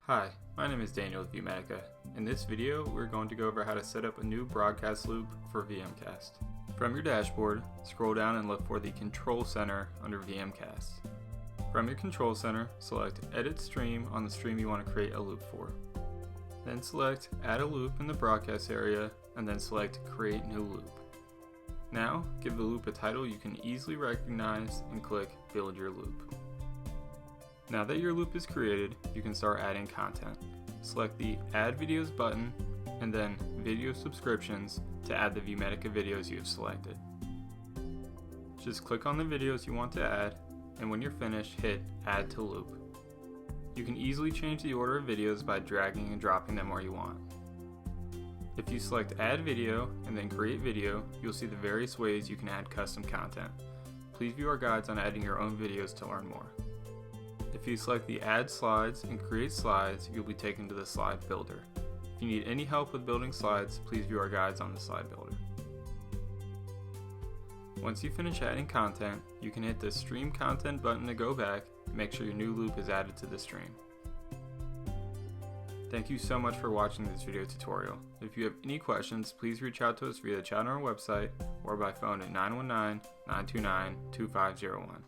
Hi, my name is Daniel with ViewMedica. In this video, we're going to go over how to set up a new broadcast loop for VMcast. From your dashboard, scroll down and look for the Control Center under VMcast. From your Control Center, select Edit Stream on the stream you want to create a loop for. Then select Add a Loop in the broadcast area, and then select Create New Loop. Now, give the loop a title you can easily recognize and click Build Your Loop. Now that your loop is created, you can start adding content. Select the Add Videos button and then Video Subscriptions to add the ViewMedica videos you have selected. Just click on the videos you want to add, and when you're finished, hit Add to Loop. You can easily change the order of videos by dragging and dropping them where you want. If you select Add Video and then Create Video, you'll see the various ways you can add custom content. Please view our guides on adding your own videos to learn more. If you select the Add Slides and Create Slides, you'll be taken to the Slide Builder. If you need any help with building slides, please view our guides on the Slide Builder. Once you finish adding content, you can hit the Stream Content button to go back and make sure your new loop is added to the stream. Thank you so much for watching this video tutorial. If you have any questions, please reach out to us via the chat on our website or by phone at 919-929-2501.